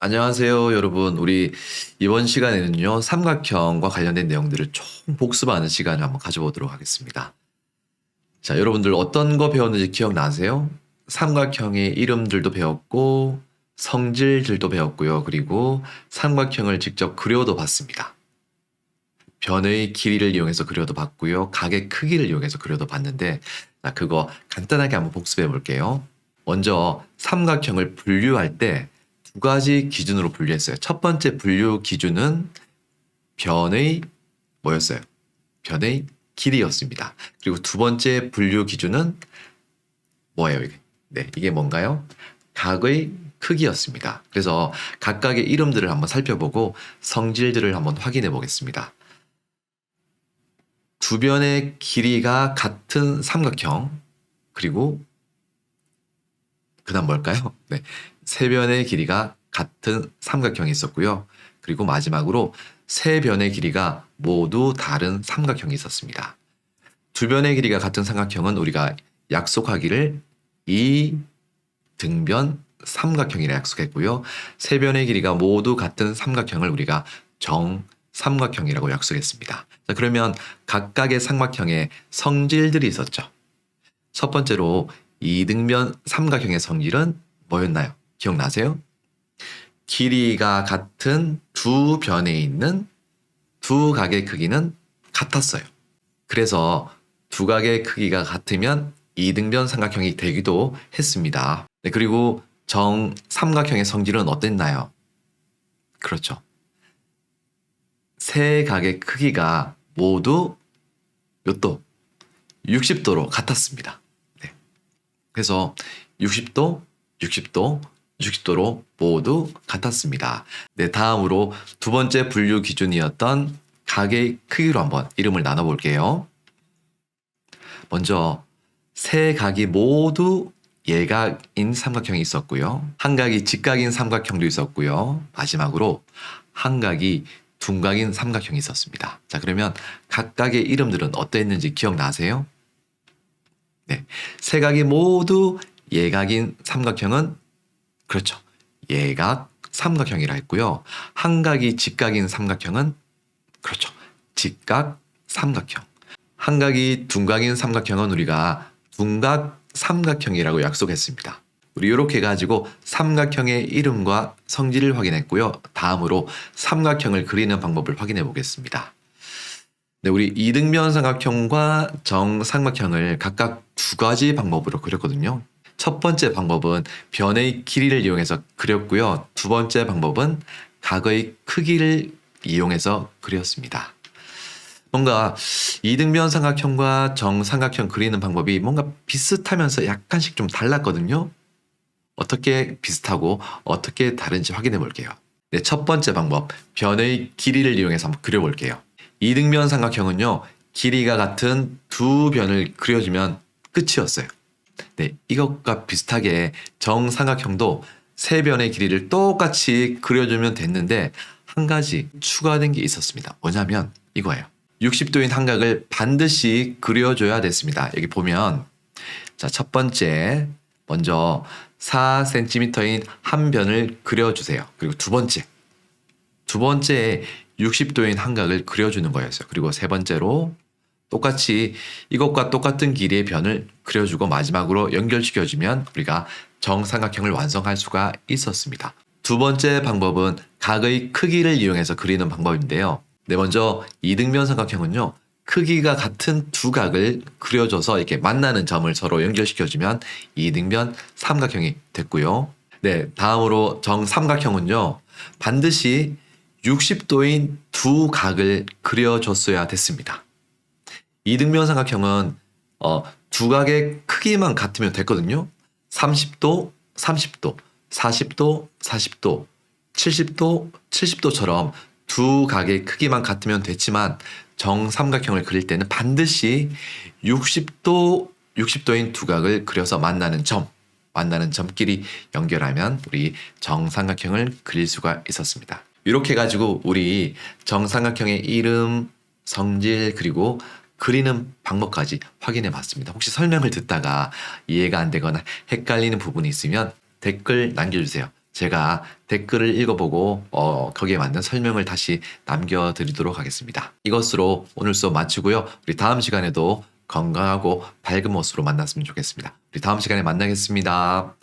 안녕하세요, 여러분. 우리 이번 시간에는요, 삼각형과 관련된 내용들을 총 복습하는 시간을 한번 가져보도록 하겠습니다. 자, 여러분들 어떤 거 배웠는지 기억나세요? 삼각형의 이름들도 배웠고, 성질들도 배웠고요. 그리고 삼각형을 직접 그려도 봤습니다. 변의 길이를 이용해서 그려도 봤고요. 각의 크기를 이용해서 그려도 봤는데, 자, 그거 간단하게 한번 복습해 볼게요. 먼저 삼각형을 분류할 때 두 가지 기준으로 분류했어요. 첫 번째 분류 기준은 변의 뭐였어요? 변의 길이였습니다. 그리고 두 번째 분류 기준은 뭐예요? 이게? 네, 이게 뭔가요? 각의 크기였습니다. 그래서 각각의 이름들을 한번 살펴보고 성질들을 한번 확인해 보겠습니다. 두 변의 길이가 같은 삼각형, 그리고 그다음 뭘까요? 네, 세 변의 길이가 같은 삼각형이 있었고요. 그리고 마지막으로 세 변의 길이가 모두 다른 삼각형이 있었습니다. 두 변의 길이가 같은 삼각형은 우리가 약속하기를 이등변 삼각형이라 약속했고요. 세 변의 길이가 모두 같은 삼각형을 우리가 정삼각형이라고 약속했습니다. 자, 그러면 각각의 삼각형에 성질들이 있었죠. 첫 번째로 이등변 삼각형의 성질은 뭐였나요? 기억나세요? 길이가 같은 두 변에 있는 두 각의 크기는 같았어요. 그래서 두 각의 크기가 같으면 이등변 삼각형이 되기도 했습니다. 네, 그리고 정삼각형의 성질은 어땠나요? 그렇죠. 세 각의 크기가 모두 몇 도? 60도로 같았습니다. 네. 그래서 60도, 60도, 60도로 모두 같았습니다. 네, 다음으로 두 번째 분류 기준이었던 각의 크기로 한번 이름을 나눠볼게요. 먼저 세 각이 모두 예각인 삼각형이 있었고요. 한 각이 직각인 삼각형도 있었고요. 마지막으로 한 각이 둔각인 삼각형이 있었습니다. 자, 그러면 각각의 이름들은 어땠는지 기억나세요? 네, 세 각이 모두 예각인 삼각형은 그렇죠. 예각 삼각형이라 했고요. 한 각이 직각인 삼각형은 그렇죠. 직각 삼각형. 한 각이 둔각인 삼각형은 우리가 둔각 삼각형이라고 약속했습니다. 우리 이렇게 가지고 삼각형의 이름과 성질을 확인했고요. 다음으로 삼각형을 그리는 방법을 확인해 보겠습니다. 네, 우리 이등변 삼각형과 정삼각형을 각각 두 가지 방법으로 그렸거든요. 첫 번째 방법은 변의 길이를 이용해서 그렸고요. 두 번째 방법은 각의 크기를 이용해서 그렸습니다. 뭔가 이등변 삼각형과 정삼각형 그리는 방법이 뭔가 비슷하면서 약간씩 좀 달랐거든요. 어떻게 비슷하고 어떻게 다른지 확인해 볼게요. 네, 첫 번째 방법, 변의 길이를 이용해서 한번 그려볼게요. 이등변 삼각형은요, 길이가 같은 두 변을 그려주면 끝이었어요. 네, 이것과 비슷하게 정삼각형도 세 변의 길이를 똑같이 그려주면 됐는데 한 가지 추가된 게 있었습니다. 뭐냐면 이거예요. 60도인 한각을 반드시 그려줘야 됐습니다. 여기 보면 자, 첫 번째 먼저 4cm인 한 변을 그려주세요. 그리고 두 번째에 60도인 한각을 그려주는 거였어요. 그리고 세 번째로 똑같이 이것과 똑같은 길이의 변을 그려주고 마지막으로 연결시켜주면 우리가 정삼각형을 완성할 수가 있었습니다. 두 번째 방법은 각의 크기를 이용해서 그리는 방법인데요. 네, 먼저 이등변 삼각형은요, 크기가 같은 두 각을 그려줘서 이렇게 만나는 점을 서로 연결시켜주면 이등변 삼각형이 됐고요. 네, 다음으로 정삼각형은요, 반드시 60도인 두 각을 그려줬어야 됐습니다. 이등변 삼각형은 두 각의 크기만 같으면 됐거든요. 30도, 30도, 40도, 40도, 70도, 70도처럼 두 각의 크기만 같으면 됐지만 정삼각형을 그릴 때는 반드시 60도인 두 각을 그려서 만나는 점끼리 연결하면 우리 정삼각형을 그릴 수가 있었습니다. 이렇게 가지고 우리 정삼각형의 이름, 성질, 그리고 그리는 방법까지 확인해 봤습니다. 혹시 설명을 듣다가 이해가 안 되거나 헷갈리는 부분이 있으면 댓글 남겨주세요. 제가 댓글을 읽어보고 거기에 맞는 설명을 다시 남겨드리도록 하겠습니다. 이것으로 오늘 수업 마치고요. 우리 다음 시간에도 건강하고 밝은 모습으로 만났으면 좋겠습니다. 우리 다음 시간에 만나겠습니다.